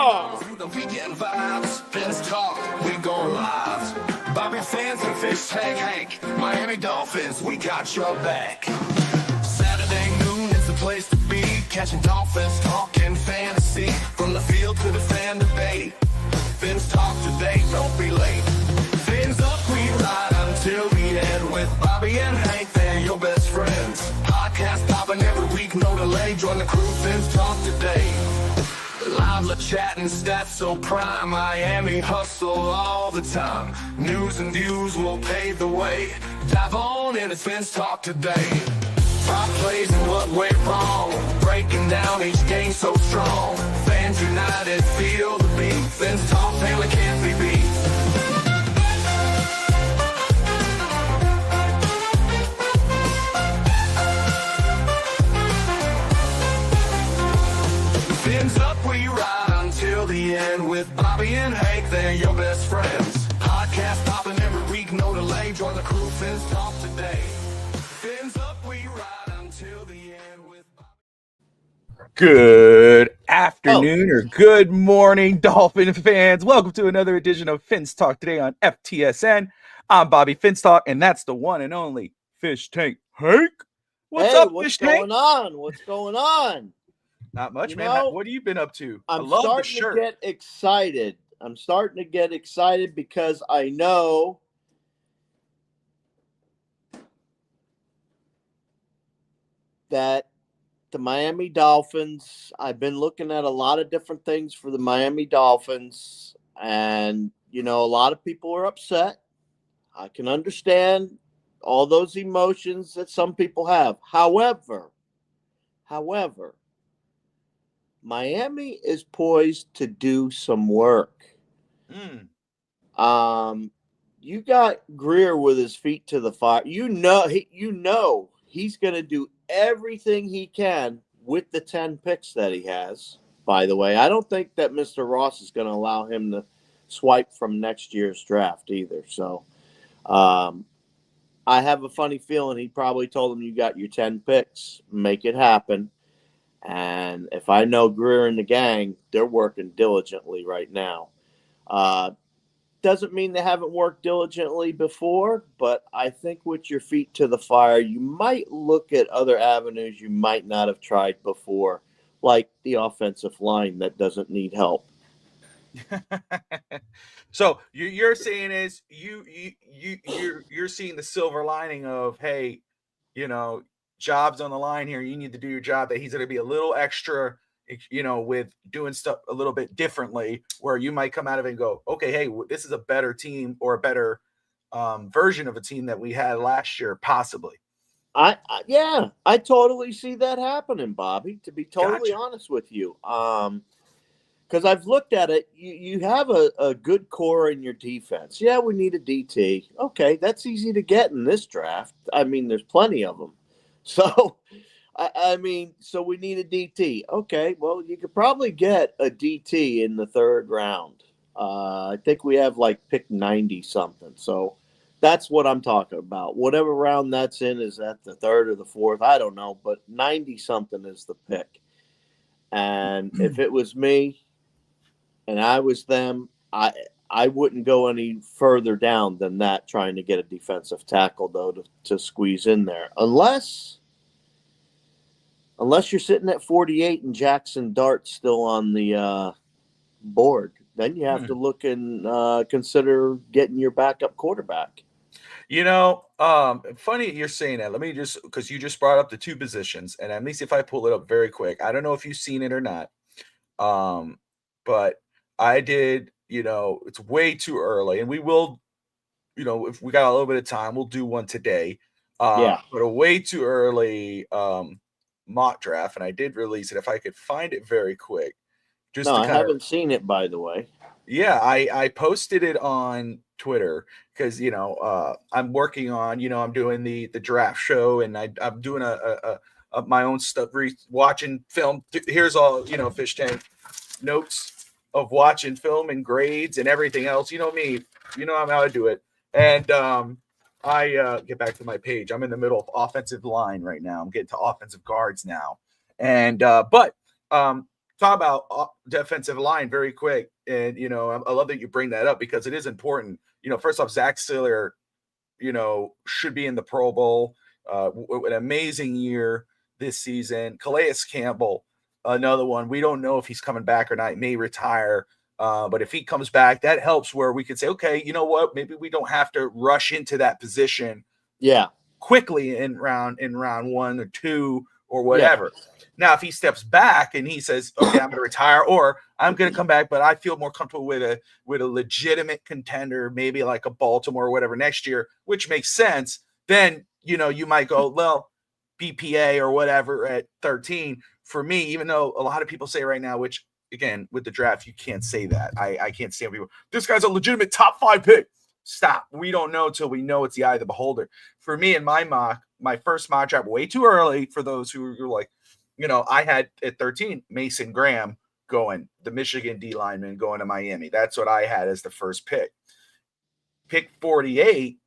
Through the weekend vibes, Fins Talk, we go live. Bobby fans and Fish Tank Hank, Miami Dolphins, we got your back. Saturday noon is the place to be, catching Dolphins talking fantasy. From the field to the fan debate, Fins Talk today, don't be late. Fins up, we ride until the end with Bobby and Hank, they're your best friends. Podcast popping every week, no delay, join the crew, Fins Talk today. Live chatting, stats so prime, Miami hustle all the time. News and views will pave the way. Dive on in, it's Fins Talk today. Top plays and what went wrong, breaking down each game so strong. Fans united, feel the beat. Fins Talk, family can't be beat. Fins up, we ride until the end with Bobby and Hank, they're your best friends. Podcast popping every week, no delay, join the crew, Fins Talk today. Fins up, we ride until the end with Bobby. Good afternoon or good morning, Dolphin fans. Welcome to another edition of Fins Talk today on FTSN. I'm Bobby Fins Talk, and that's the one and only Fish Tank Hank. What's up, Fish Tank? What's going on? Not much, man. What have you been up to? I love the shirt. Get excited. I'm starting to get excited because I know that the Miami Dolphins, I've been looking at a lot of different things for the Miami Dolphins, and, a lot of people are upset. I can understand all those emotions that some people have. However, Miami is poised to do some work. You got Greer with his feet to the fire. He's going to do everything he can with the 10 picks that he has. By the way, I don't think that Mr. Ross is going to allow him to swipe from next year's draft either. So, I have a funny feeling he probably told him, you got your 10 picks, make it happen. And if I know Greer and the gang, they're working diligently right now. Doesn't mean they haven't worked diligently before, but I think with your feet to the fire, you might look at other avenues you might not have tried before, like the offensive line that doesn't need help. So you're saying is you're seeing the silver lining of, hey, job's on the line here. You need to do your job. That he's going to be a little extra, with doing stuff a little bit differently, where you might come out of it and go, okay, hey, this is a better team or a better version of a team that we had last year, possibly. I totally see that happening, Bobby, to be totally honest with you. Because I've looked at it, you have a good core in your defense. Yeah, we need a DT. Okay, that's easy to get in this draft. I mean, there's plenty of them. So, so we need a DT. Okay, well, you could probably get a DT in the third round. I think we have pick 90-something. So that's what I'm talking about. Whatever round that's in, is that the third or the fourth? I don't know, but 90-something is the pick. And if it was me and I was them, I wouldn't go any further down than that trying to get a defensive tackle, though, to squeeze in there. Unless you're sitting at 48 and Jackson Dart's still on the board. Then you have to look and consider getting your backup quarterback. Funny you're saying that. Let me because you just brought up the two positions, and at least if I pull it up very quick, I don't know if you've seen it or not. But I did. It's way too early, and we will, if we got a little bit of time, we'll do one today. But a way too early mock draft, and I did release it. If I could find it very quick. I haven't seen it, by the way. Yeah, I posted it on Twitter because I'm working on I'm doing the draft show, and I'm doing a my own stuff, watching film. Here's all Fish Tank notes of watching film and grades and everything else. You know me, how I do it. And I get back to my page. I'm in the middle of offensive line right now. I'm getting to offensive guards now. And so talk about defensive line very quick. And, I love that you bring that up because it is important. First off, Zach Siller, should be in the Pro Bowl. An amazing year this season. Calais Campbell, another one. We don't know if he's coming back or not. He may retire. But if he comes back, that helps where we could say, okay, you know what? Maybe we don't have to rush into that position quickly in round 1 or 2 or whatever. Yeah. Now, if he steps back and he says, okay, I'm going to retire or I'm going to come back, but I feel more comfortable with a legitimate contender, maybe like a Baltimore or whatever next year, which makes sense, then, you might go, well, BPA or whatever at 13. For me, even though a lot of people say right now, which, again, with the draft, you can't say that. I can't stand people. This guy's a legitimate top 5 pick. Stop. We don't know until we know it's the eye of the beholder. For me, in my first mock draft, way too early for those who are like, I had at 13 Mason Graham going, the Michigan D lineman going to Miami. That's what I had as the first pick. Pick 48,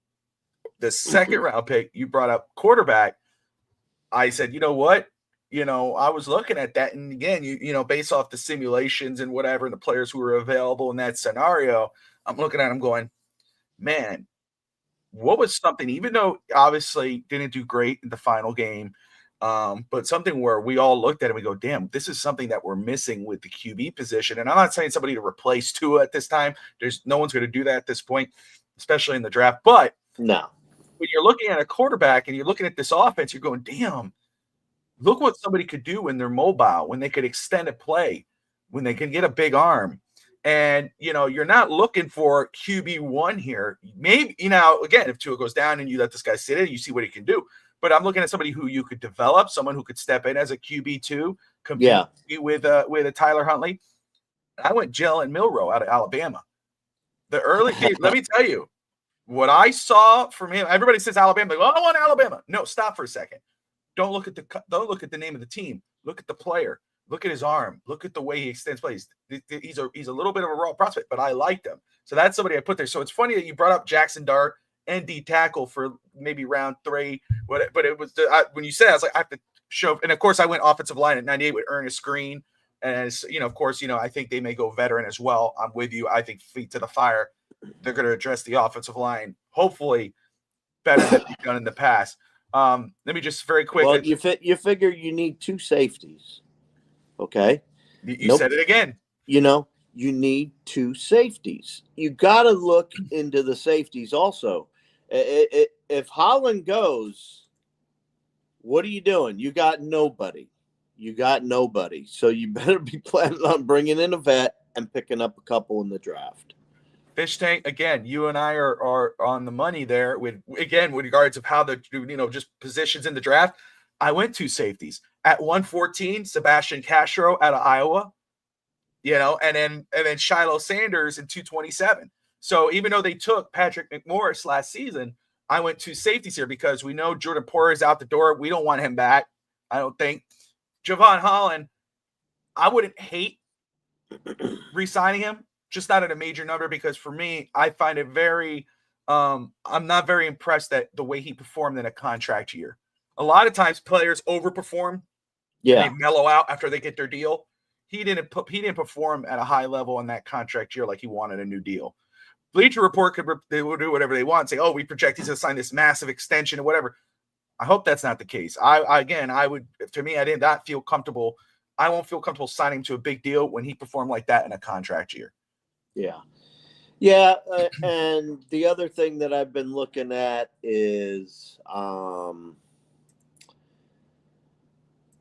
the second round pick, you brought up quarterback. I said, you know what? I was looking at that. And again, based off the simulations and whatever, and the players who were available in that scenario, I'm looking at them going, man, what was something, even though obviously didn't do great in the final game, but something where we all looked at it and we go, damn, this is something that we're missing with the QB position. And I'm not saying somebody to replace Tua at this time. There's no one's going to do that at this point, especially in the draft. But no, when you're looking at a quarterback and you're looking at this offense, you're going, damn, look what somebody could do when they're mobile, when they could extend a play, when they can get a big arm. And, you're not looking for QB1 here. Maybe, again, if Tua goes down and you let this guy sit in, you see what he can do. But I'm looking at somebody who you could develop, someone who could step in as a QB2, compete with a Tyler Huntley. I went Jalen Milroe out of Alabama. The early game, let me tell you, what I saw from him, everybody says Alabama. Like, well, I want Alabama. No, stop for a second. Don't look at the name of the team. Look at the player. Look at his arm. Look at the way he extends plays. He's a little bit of a raw prospect, but I liked him. So that's somebody I put there. So it's funny that you brought up Jackson Dart and D tackle for maybe round 3. But it was when you said, I was like, I have to show. And of course, I went offensive line at 98 with Ernest Green. And of course, I think they may go veteran as well. I'm with you. I think feet to the fire. They're going to address the offensive line, hopefully better than they've done in the past. Let me just very quick. Well, you figure you need 2 safeties. Okay. You said it again. You need 2 safeties. You got to look into the safeties also. If Holland goes, what are you doing? You got nobody. So you better be planning on bringing in a vet and picking up a couple in the draft. Fish Tank, again, you and I are on the money there with regards of how the, just positions in the draft. I went 2 safeties. At 114, Sebastian Castro out of Iowa, and then Shiloh Sanders in 227. So even though they took Patrick McMorris last season, I went 2 safeties here because we know Jordan Poyer is out the door. We don't want him back, I don't think. Javon Holland, I wouldn't hate re-signing him, just not at a major number, because for me, I find it very I'm not very impressed that the way he performed in a contract year. A lot of times players overperform. They mellow out after they get their deal. He didn't perform at a high level in that contract year like he wanted a new deal. Bleacher Report they will do whatever they want, say, oh, we project he's going to sign this massive extension or whatever. I hope that's not the case. I did not feel comfortable. I won't feel comfortable signing him to a big deal when he performed like that in a contract year. Yeah. Yeah. And the other thing that I've been looking at is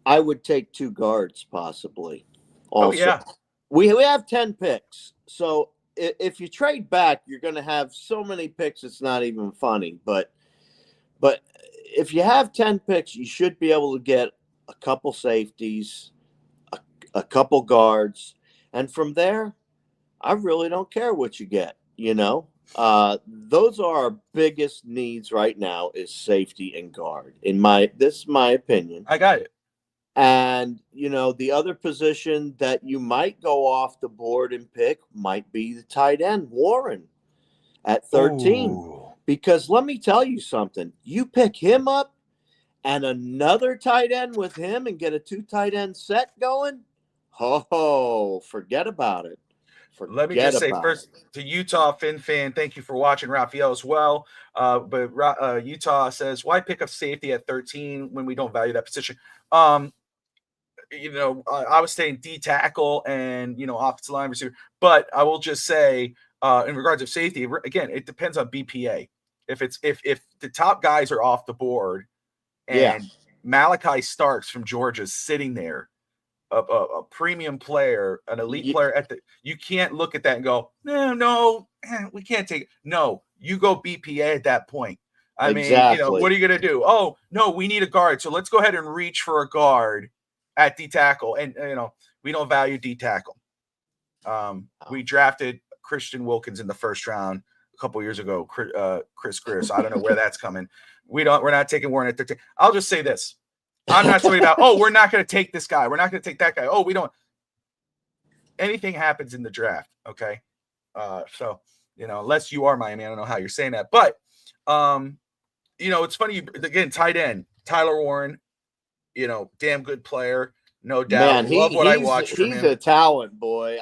I would take 2 guards possibly. Also. Oh, yeah. We have 10 picks. So if you trade back, you're going to have so many picks, it's not even funny. But if you have 10 picks, you should be able to get a couple safeties, a couple guards. And from there, I really don't care what you get, Those are our biggest needs right now is safety and guard. This is my opinion. I got it. And, the other position that you might go off the board and pick might be the tight end, Warren, at 13. Ooh. Because let me tell you something. You pick him up and another tight end with him and get a 2 tight end set going. Oh, forget about it. Let me just say first It. to Utah Fin fan, thank you for watching, Raphael, as well. Utah says, why pick up safety at 13 when we don't value that position? I was saying D tackle and offensive line receiver, but I will just say in regards of safety, again, it depends on BPA. If the top guys are off the board and Malachi Starks from Georgia is sitting there, a premium player, an elite player you can't look at that and go, no, we can't take it. No, you go BPA at that point. I mean, what are you going to do? Oh, no, we need a guard. So let's go ahead and reach for a guard at D tackle. And, we don't value D tackle. We drafted Christian Wilkins in the first round a couple years ago, Chris Greer. So I don't know where that's coming. We're not taking Warren at 13. I'll just say this. I'm not talking about, we're not going to take this guy. We're not going to take that guy. We don't. Anything happens in the draft. Okay. So, unless you are Miami, I don't know how you're saying that. But, it's funny. Again, tight end, Tyler Warren, damn good player. No doubt. Man, Love what I watched from him. He's a talent, boy.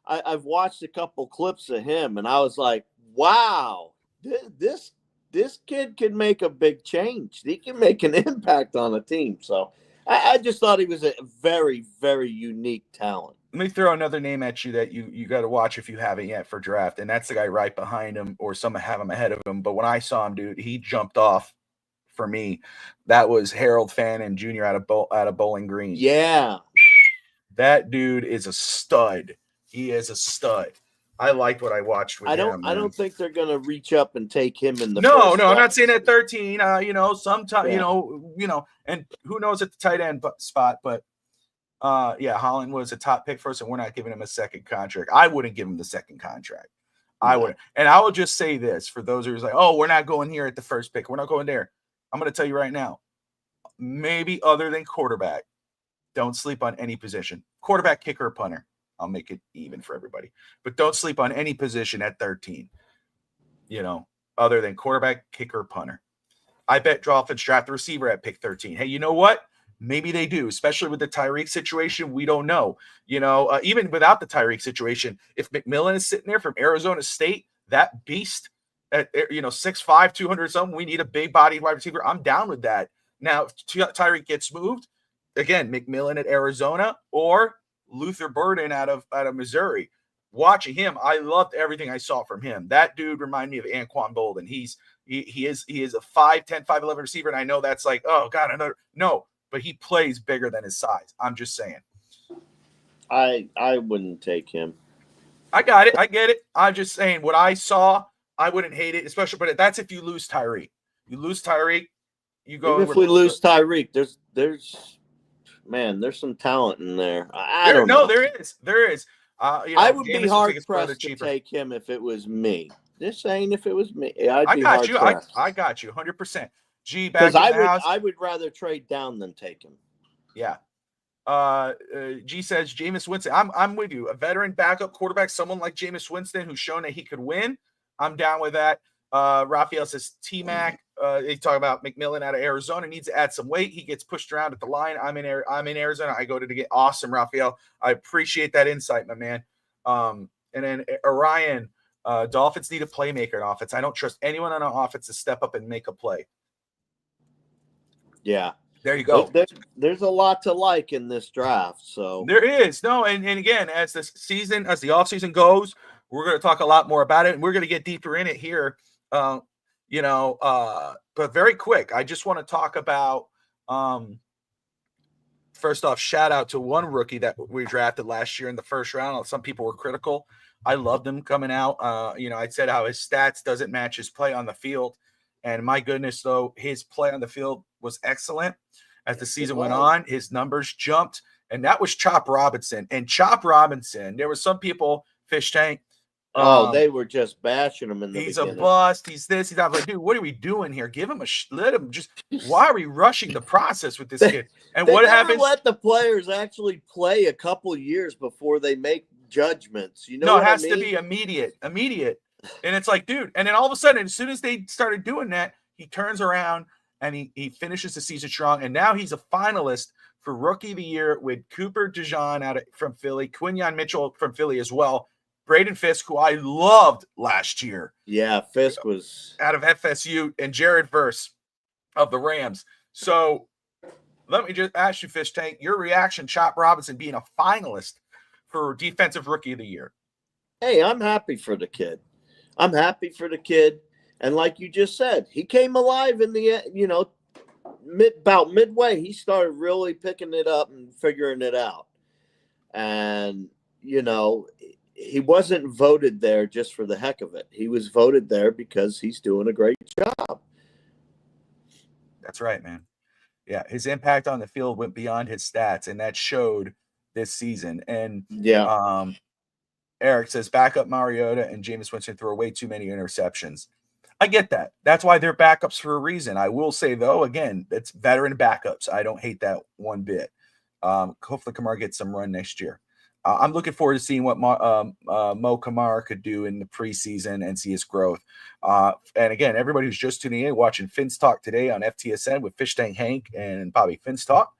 I've watched a couple clips of him, and I was like, wow, this kid can make a big change. He can make an impact on a team. So I just thought he was a very, very unique talent. Let me throw another name at you that you got to watch if you haven't yet for draft, and that's the guy right behind him, or some have him ahead of him. But when I saw him, dude, he jumped off for me. That was Harold Fannin Jr. out of Bowling Green. Yeah, that dude is a stud. He is a stud. I liked what I watched with him. I don't think they're going to reach up and take him in the No, I'm not saying at 13. Sometime, and who knows at the tight end spot, but Holland was a top pick for us, and we're not giving him a second contract. I wouldn't give him the second contract. I wouldn't. And I will just say this for those who's like, we're not going here at the first pick. We're not going there. I'm going to tell you right now, maybe other than quarterback, don't sleep on any position. Quarterback, kicker, punter. I'll make it even for everybody. But don't sleep on any position at 13, other than quarterback, kicker, punter. I bet Dolphins draft the receiver at pick 13. Hey, you know what? Maybe they do, especially with the Tyreek situation. We don't know. Even without the Tyreek situation, if McMillan is sitting there from Arizona State, that beast at 6'5", 200 something, we need a big body wide receiver. I'm down with that. Now, if Tyreek gets moved, again, McMillan at Arizona or Luther Burden out of Missouri. Watching him, I loved everything I saw from him. That dude reminded me of Anquan Bolden. He is a 5'10", 5'11" receiver, and I know that's like, oh God, no, but he plays bigger than his size. I'm just saying. I wouldn't take him. I got it. I get it. I'm just saying what I saw, I wouldn't hate it, especially, but that's if you lose Tyreek. You lose Tyreek, you go. Even if we lose Tyreek, there's some talent in there. I don't know. There is. I would be hard pressed to take him if it was me. Just saying, if it was me, I got you. I got you 100%. G, because I would rather trade down than take him. Yeah. G says Jameis Winston. I'm with you. A veteran backup quarterback, someone like Jameis Winston who's shown that he could win. I'm down with that. Raphael says T-Mac. They talk about McMillan out of Arizona needs to add some weight. He gets pushed around at the line. I'm in Arizona. I go to get awesome, Raphael. I appreciate that insight, my man. And then Orion, Dolphins need a playmaker in offense. I don't trust anyone on our offense to step up and make a play. Yeah. There you go. There's a lot to like in this draft. So there is. No, and again, as the offseason goes, we're going to talk a lot more about it, and we're going to get deeper in it here. But very quick, I just want to talk about first off, shout out to one rookie that we drafted last year in the first round. Some people were critical. I loved him coming out. I said how his stats doesn't match his play on the field. And my goodness, though, his play on the field was excellent. As the season went on, his numbers jumped. And that was Chop Robinson. And Chop Robinson, there were some people, Fish Tank. They were just bashing him in the beginning. He's a bust. He's this. He's that. Like, dude, what are we doing here? Give him let him just. Why are we rushing the process with this kid? And what happens? Let the players actually play a couple years before they make judgments. No, it has to be immediate. And it's like, dude. And then all of a sudden, as soon as they started doing that, he turns around and he finishes the season strong. And now he's a finalist for Rookie of the Year with Cooper DeJean from Philly, Quinyon Mitchell from Philly as well, Braden Fisk, who I loved last year. Yeah, Fisk was out of FSU, and Jared Verse of the Rams. So let me just ask you, Fish Tank, your reaction, Chop Robinson being a finalist for Defensive Rookie of the Year. Hey, I'm happy for the kid. I'm happy for the kid. And like you just said, he came alive in the end, about midway. He started really picking it up and figuring it out. And, he wasn't voted there just for the heck of it. He was voted there because he's doing a great job. That's right, man. Yeah, his impact on the field went beyond his stats, and that showed this season. And Eric says backup Mariota and Jameis Winston throw way too many interceptions. I get that. That's why they're backups for a reason. I will say, though, again, that's veteran backups. I don't hate that one bit. Hopefully Kamara gets some run next year. I'm looking forward to seeing what Mo Kamara could do in the preseason and see his growth. And again, everybody who's just tuning in, watching Finn's Talk today on FTSN with Fish Tank Hank and Bobby Finn's Talk.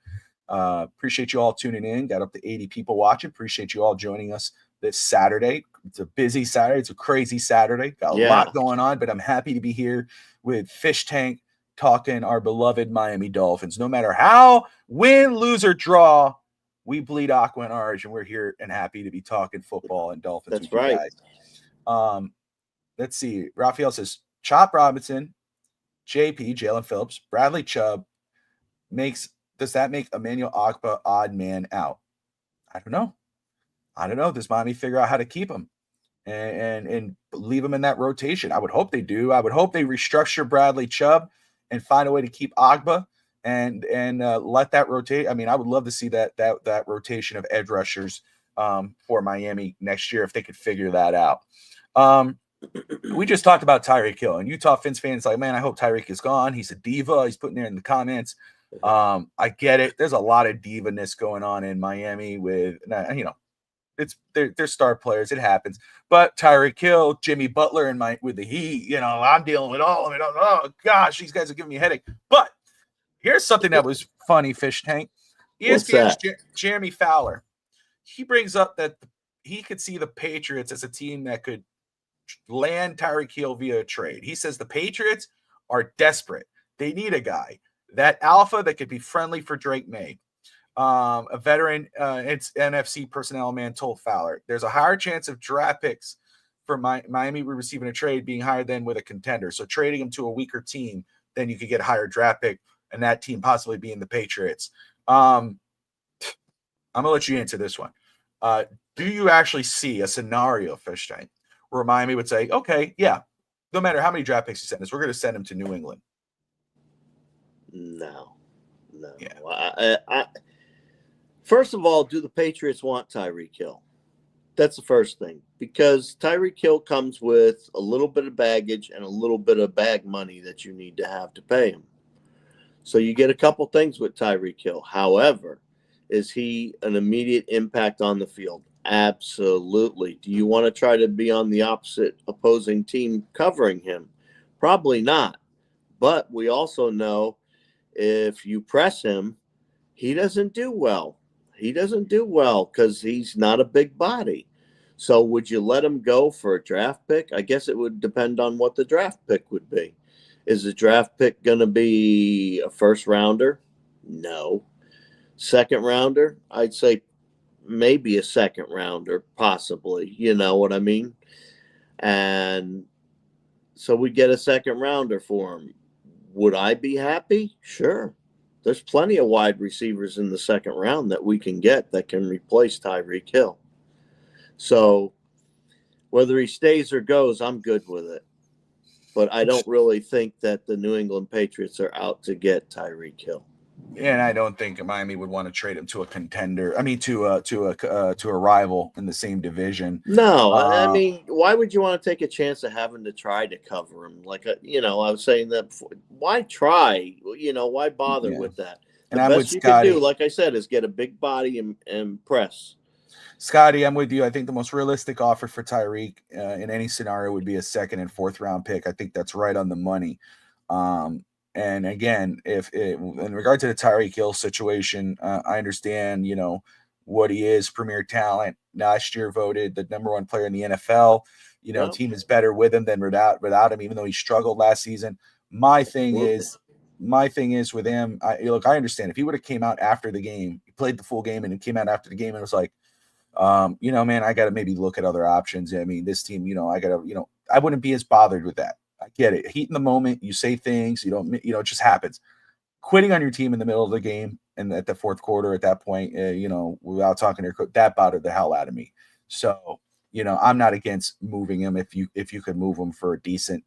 Appreciate you all tuning in. Got up to 80 people watching. Appreciate you all joining us this Saturday. It's a busy Saturday. It's a crazy Saturday. Got a lot going on, but I'm happy to be here with Fish Tank talking our beloved Miami Dolphins. No matter how, win, lose, or draw, we bleed aqua and orange, and we're here and happy to be talking football and Dolphins. That's right. You guys. Let's see. Raphael says, Chop Robinson, JP, Jalen Phillips, Bradley Chubb does that make Emmanuel Ogbah odd man out? I don't know. Does Miami figure out how to keep him and leave him in that rotation? I would hope they do. I would hope they restructure Bradley Chubb and find a way to keep Ogbah and let that rotate. I mean, I would love to see that rotation of edge rushers for Miami next year if they could figure that out. We just talked about Tyreek Hill, and Utah Fins fans like, man, I hope Tyreek is gone. He's a diva. He's putting there in the comments. I get it. There's a lot of diva-ness going on in Miami with, they're star players. It happens. But Tyreek Hill, Jimmy Butler, and with the Heat, I'm dealing with all of it. Oh gosh, these guys are giving me a headache. But here's something that was funny, Fish Tank. ESPN's Jeremy Fowler. He brings up that he could see the Patriots as a team that could land Tyreek Hill via a trade. He says the Patriots are desperate. They need a guy, that alpha that could be friendly for Drake May. A veteran, it's NFC personnel man told Fowler, there's a higher chance of draft picks for Miami receiving a trade being higher than with a contender. So trading him to a weaker team, then you could get a higher draft pick, and that team possibly being the Patriots. I'm going to let you answer this one. Do you actually see a scenario, Fish Tank, where Miami would say, okay, yeah, no matter how many draft picks you send us, we're going to send him to New England? No. Yeah. First of all, do the Patriots want Tyreek Hill? That's the first thing, because Tyreek Hill comes with a little bit of baggage and a little bit of bag money that you need to have to pay him. So you get a couple things with Tyreek Hill. However, is he an immediate impact on the field? Absolutely. Do you want to try to be on the opposite opposing team covering him? Probably not. But we also know if you press him, he doesn't do well. He doesn't do well because he's not a big body. So would you let him go for a draft pick? I guess it would depend on what the draft pick would be. Is the draft pick going to be a first rounder? No. Second rounder? I'd say maybe a second rounder, possibly. You know what I mean? And so we get a second rounder for him. Would I be happy? Sure. There's plenty of wide receivers in the second round that we can get that can replace Tyreek Hill. So whether he stays or goes, I'm good with it. But I don't really think that the New England Patriots are out to get Tyreek Hill. And I don't think Miami would want to trade him to a contender. I mean, to a rival in the same division. No, I mean, why would you want to take a chance of having to try to cover him? Like, I was saying that before. Why try? Why bother with that? The best you can do, like I said, is get a big body and press. Scotty, I'm with you. I think the most realistic offer for Tyreek in any scenario would be a second and fourth round pick. I think that's right on the money. And again, in regard to the Tyreek Hill situation, I understand, what he is, premier talent. Last year voted the number one player in the NFL. Well, Team is better with him than without him, even though he struggled last season. My thing absolutely. is, my thing is with him. I understand if he would have came out after the game, he played the full game, and he came out after the game and was like, man, I got to maybe look at other options. I mean, this team, I got to, I wouldn't be as bothered with that. I get it. Heat in the moment, you say things, you don't, it just happens. Quitting on your team in the middle of the game and at the fourth quarter at that point, without talking to your coach, that bothered the hell out of me. So, I'm not against moving him if you could move him for a decent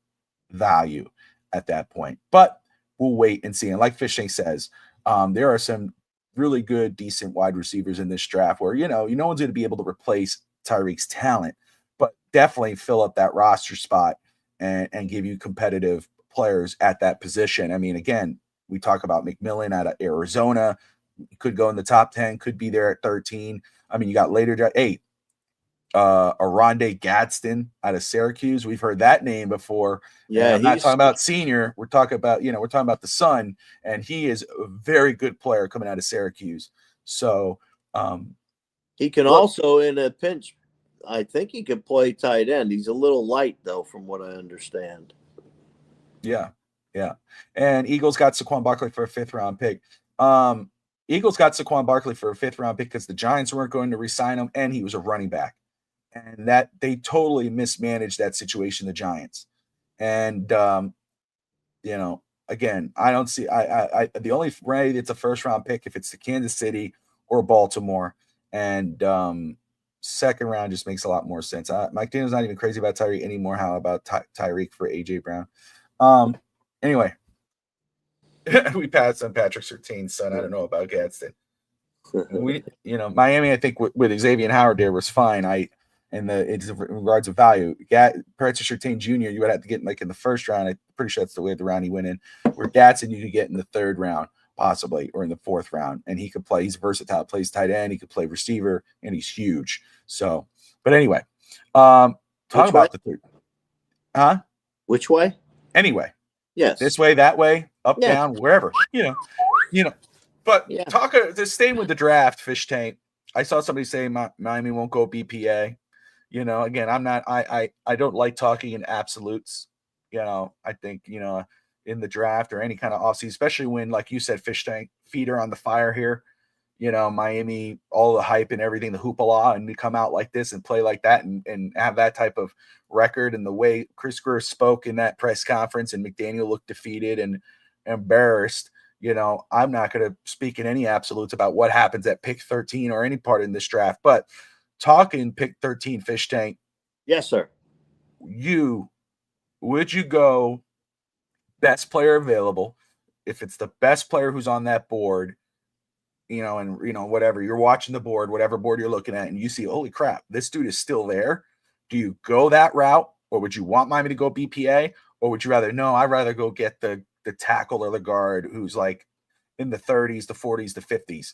value at that point. But we'll wait and see. And like Fishing says, there are some really good, decent wide receivers in this draft where, no one's going to be able to replace Tyreek's talent, but definitely fill up that roster spot and give you competitive players at that position. I mean, again, we talk about McMillan out of Arizona. Could go in the top 10, could be there at 13. I mean, you got later 8. Aronde Gadsden out of Syracuse. We've heard that name before. Yeah, and I'm not talking about senior. We're talking about, the son, and he is a very good player coming out of Syracuse. So he can also, in a pinch, I think he could play tight end. He's a little light, though, from what I understand. Yeah. And Eagles got Saquon Barkley for a 5th-round pick. Eagles got Saquon Barkley for a 5th-round pick because the Giants weren't going to re-sign him, and he was a running back. And that they totally mismanaged that situation, the Giants. And again, I don't see I the only way it's a 1st-round pick if it's the Kansas City or Baltimore. And 2nd round just makes a lot more sense. Mike Daniel's not even crazy about Tyreek anymore. How about Tyreek for AJ Brown? Anyway, we passed on Patrick Surtain's son. I don't know about Gadsden. Miami, I think with Xavier Howard there was fine. In regards to value, Patrick Surtain Jr. you would have to get like in the 1st round. I'm pretty sure that's the way the round he went in. Where Gadsden you could get in the 3rd round possibly, or in the 4th round, and he could play. He's versatile, plays tight end, he could play receiver, and he's huge. So, but anyway, talk about the 3rd. Huh? Which way? Anyway, yes. This way, that way, up, down, wherever. But just staying with the draft, Fish Tank. I saw somebody say Miami won't go BPA. Again, I'm not. I don't like talking in absolutes. I think in the draft or any kind of offseason, especially when, like you said, Fish Tank, feet are on the fire here. Miami, all the hype and everything, the hoopla, and we come out like this and play like that and have that type of record. And the way Chris Greer spoke in that press conference and McDaniel looked defeated and embarrassed, I'm not going to speak in any absolutes about what happens at pick 13 or any part in this draft. But talking pick 13, Fish Tank. Yes, sir. Would you go best player available? If it's the best player who's on that board, whatever, you're watching the board, whatever board you're looking at, and you see, holy crap, this dude is still there. Do you go that route, or would you want Miami to go BPA, or would you rather, no, I'd rather go get the tackle or the guard who's like in the 30s, the 40s, the 50s,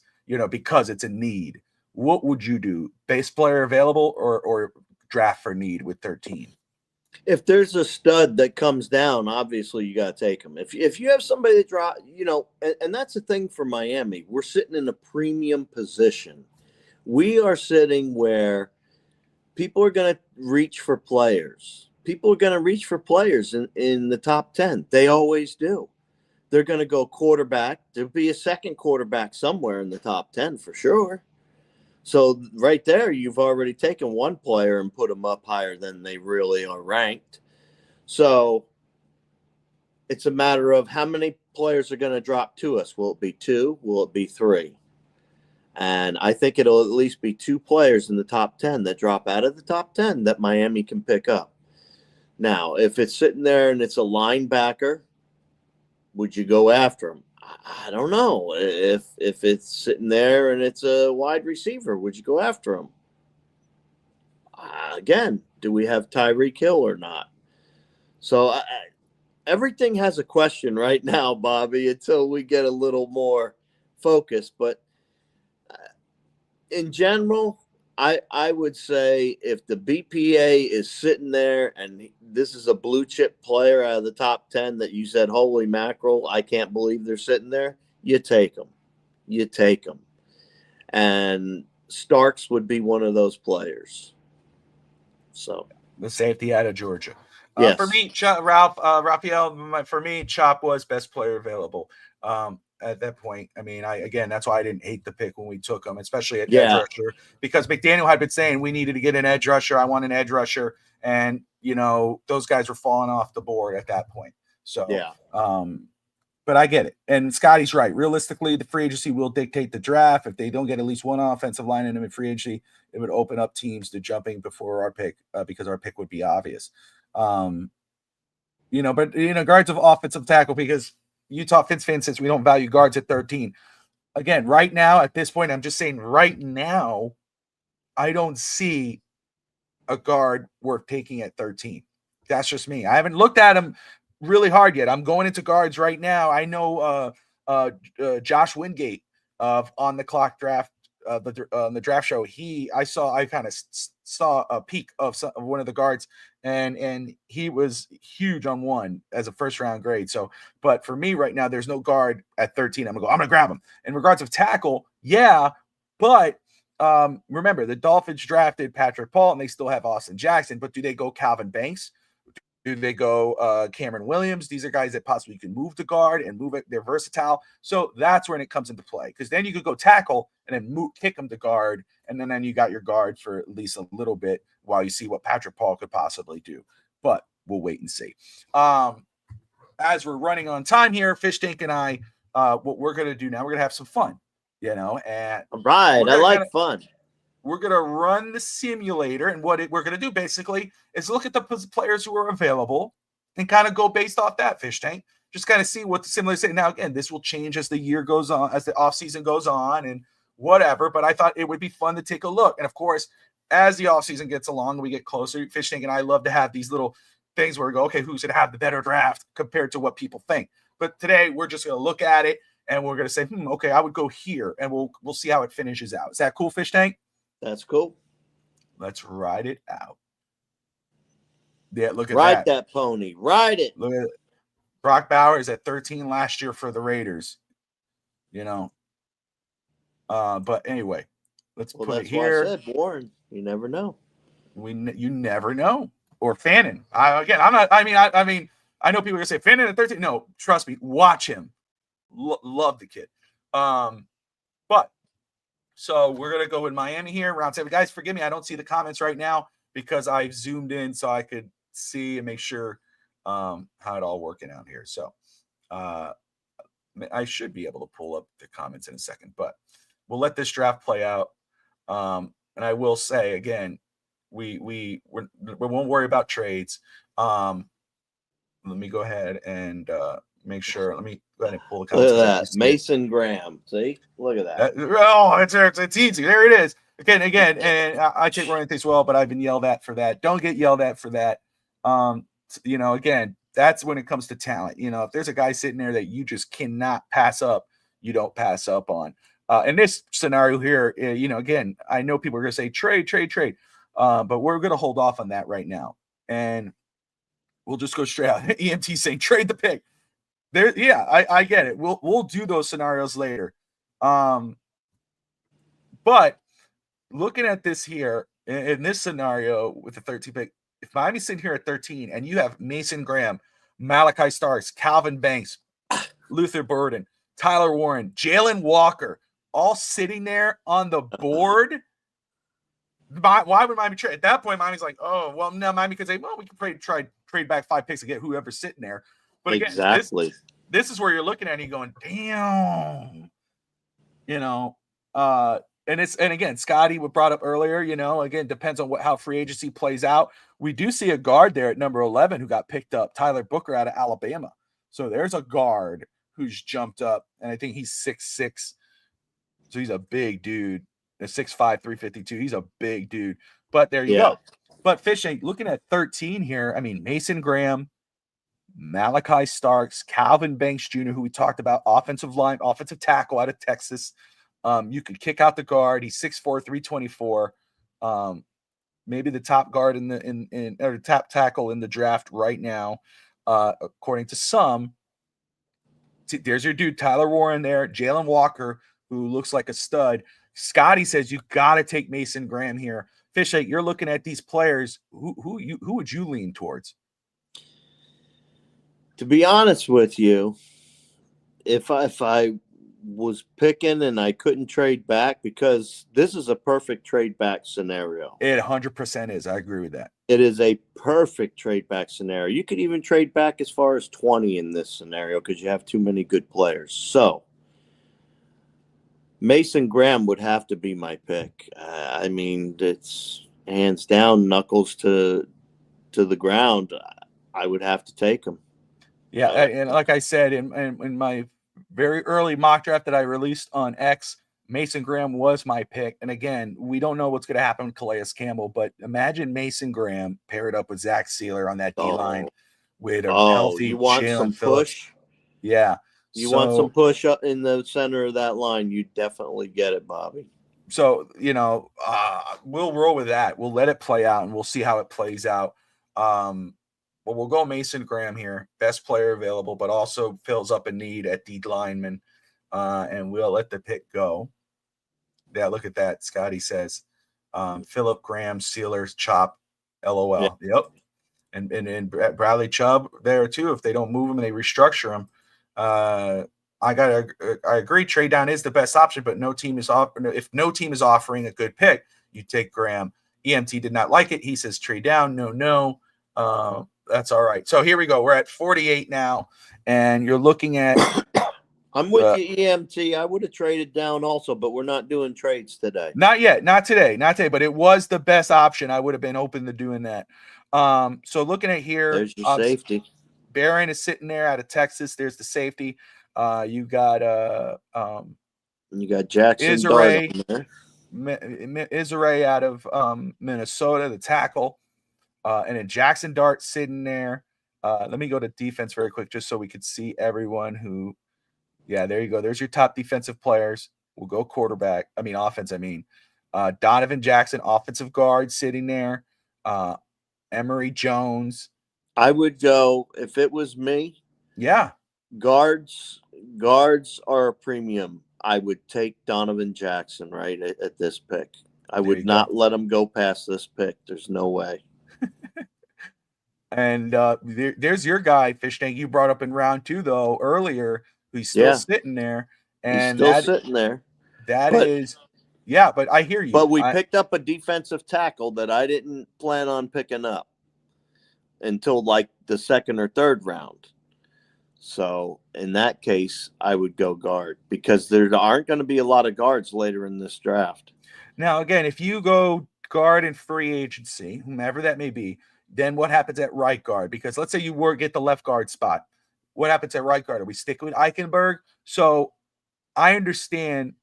because it's a need? What would you do? Base player available or draft for need with 13? If there's a stud that comes down, obviously you got to take him. If you have somebody that drop, and that's the thing for Miami, we're sitting in a premium position. We are sitting where people are going to reach for players. People are going to reach for players in the top 10. They always do. They're going to go quarterback. There'll be a 2nd quarterback somewhere in the top 10 for sure. So right there, you've already taken one player and put them up higher than they really are ranked. So it's a matter of how many players are going to drop to us. Will it be 2? Will it be 3? And I think it'll at least be 2 players in the top 10 that drop out of the top 10 that Miami can pick up. Now, if it's sitting there and it's a linebacker, would you go after him? I don't know. If it's sitting there and it's a wide receiver, would you go after him? Again, do we have Tyreek Hill or not? So everything has a question right now, Bobby, until we get a little more focused. But in general, I would say if the BPA is sitting there and this is a blue chip player out of the top 10 that you said, holy mackerel, I can't believe they're sitting there, you take them. You take them. And Starks would be one of those players. So the safety out of Georgia. For yes. me, Raphael, for me, Chop was best player available. At that point, I mean, that's why I didn't hate the pick when we took him, especially at edge rusher, because McDaniel had been saying we needed to get an edge rusher. I want an edge rusher, and those guys were falling off the board at that point. So but I get it. And Scotty's right. Realistically, the free agency will dictate the draft. If they don't get at least one offensive line in them in free agency, it would open up teams to jumping before our pick because our pick would be obvious. But guards of offensive tackle, because Utah Fins fan says we don't value guards at 13. Again, right now, at this point, I'm just saying right now, I don't see a guard worth taking at 13. That's just me. I haven't looked at him really hard yet. I'm going into guards right now. I know Josh Wingate on the clock draft, the draft show. I kind of saw a peek of one of the guards, and he was huge on one as a first round grade. So, but for me right now, there's no guard at 13. I'm gonna grab him. In regards of tackle, yeah, but remember the Dolphins drafted Patrick Paul and they still have Austin Jackson, but do they go Calvin Banks? Do they go Cameron Williams? These are guys that possibly can move to guard and move it. They're versatile. So that's when it comes into play, because then you could go tackle and then kick them to guard. And then you got your guard for at least a little bit while you see what Patrick Paul could possibly do. But we'll wait and see. As we're running on time here, Fish Tank and I, what we're going to do now, we're going to have some fun, and right. I like fun. We're going to run the simulator, and what we're going to do basically is look at the players who are available and kind of go based off that, Fish Tank. Just kind of see what the simulator say. Now, again, this will change as the year goes on, as the offseason goes on and whatever, but I thought it would be fun to take a look. And, of course, as the offseason gets along, we get closer, Fish Tank and I love to have these little things where we go, okay, who's going to have the better draft compared to what people think. But today we're just going to look at it, and we're going to say, okay, I would go here, and we'll see how it finishes out. Is that cool, Fish Tank? That's cool. Let's ride it out. Yeah, look at Ride that pony. Ride it. Look at it. Brock Bowers at 13 last year for the Raiders. But anyway, let's put it here. Why I said, Warren, you never know. You never know. Or Fannin. I know people are gonna say Fannin at 13. No, trust me, watch him. Love the kid. But so we're gonna go with Miami here, round 7. Guys, forgive me, I don't see the comments right now because I've zoomed in so I could see and make sure how it all working out here. So I should be able to pull up the comments in a second, but we'll let this draft play out. And I will say again, we won't worry about trades. Let me go ahead and make sure. Let me go ahead and pull the comments. Look at that, Mason Graham. See, look at that. It's easy. There it is. Again, and I take running things well, but I've been yelled at for that. Don't get yelled at for that. Again, that's when it comes to talent. If there's a guy sitting there that you just cannot pass up, you don't pass up on. In this scenario here, again, I know people are going to say trade, but we're going to hold off on that right now, and we'll just go straight out. EMT saying trade the pick. There, yeah, I get it. We'll do those scenarios later. But looking at this here in this scenario with the 13 pick, if Miami's sitting here at 13 and you have Mason Graham, Malachi Starks, Calvin Banks, Luther Burden, Tyler Warren, Jalen Walker, all sitting there on the board, why would Miami trade? At that point, Miami's like, oh, well, no, Miami could say, well, we can trade back 5 picks to get whoever's sitting there. But again, exactly. This is where you're looking at it and you're going, damn. And again, Scotty brought up earlier, again, depends on how free agency plays out. We do see a guard there at number 11 who got picked up, Tyler Booker out of Alabama. So there's a guard who's jumped up, and I think he's 6'6". So he's a big dude. 6'5", 352. He's a big dude. But there you go. But Fishing, looking at 13 here, I mean, Mason Graham, Malachi Starks, Calvin Banks Jr., who we talked about, offensive tackle out of Texas. You could kick out the guard. He's 6'4", 324. Maybe the top guard in or top tackle in the draft right now, according to some. There's your dude Tyler Warren there, Jalen Walker, who looks like a stud. Scotty says you got to take Mason Graham here. Fishake, you're looking at these players. Who would you lean towards? To be honest with you, if I was picking and I couldn't trade back, because this is a perfect trade back scenario. It 100% is. I agree with that. It is a perfect trade back scenario. You could even trade back as far as 20 in this scenario because you have too many good players. So Mason Graham would have to be my pick. I mean, it's hands down, knuckles to the ground. I would have to take him. Yeah, and like I said in my very early mock draft that I released on X, Mason Graham was my pick. And again, we don't know what's going to happen with Calais Campbell, but imagine Mason Graham paired up with Zach Sealer on that D-line with a healthy you want Jalen some Phillips. push? Yeah. You want some push up in the center of that line, you definitely get it, Bobby. So, we'll roll with that. We'll let it play out, and we'll see how it plays out. But we'll go Mason Graham here, best player available, but also fills up a need at D lineman, and we'll let the pick go. Yeah, look at that. Scotty says, Philip Graham, Sealers, chop, LOL. Yeah. Yep. And Bradley Chubb there too. If they don't move him and they restructure him, I agree. Trade down is the best option, but no team is if no team is offering a good pick, you take Graham. EMT did not like it. He says trade down. No. That's all right. So here we go. We're at 48 now, and you're looking at. I'm with you, EMT. I would have traded down also, but we're not doing trades today. Not yet. Not today. But it was the best option. I would have been open to doing that. So looking at here, there's your safety. Barron is sitting there out of Texas. There's the safety. You got Jackson Dart Israel out of Minnesota, the tackle. And then Jackson Dart sitting there. Let me go to defense very quick just so we could see everyone who. Yeah, there you go. There's your top defensive players. We'll go offense. Donovan Jackson, offensive guard, sitting there. Emory Jones. I would go, if it was me. Yeah. Guards are a premium. I would take Donovan Jackson right at this pick. I would not let him go past this pick. There's no way. And there's your guy, Fish Tank. You brought up in round 2 though earlier. He's still sitting there, and he's still sitting there. But I hear you. But we picked up a defensive tackle that I didn't plan on picking up until like the second or third round. So in that case, I would go guard because there aren't going to be a lot of guards later in this draft. Now, again, if you go guard in free agency, whomever that may be, then what happens at right guard? Because let's say you get the left guard spot. What happens at right guard? Are we sticking with Eichenberg? So I understand.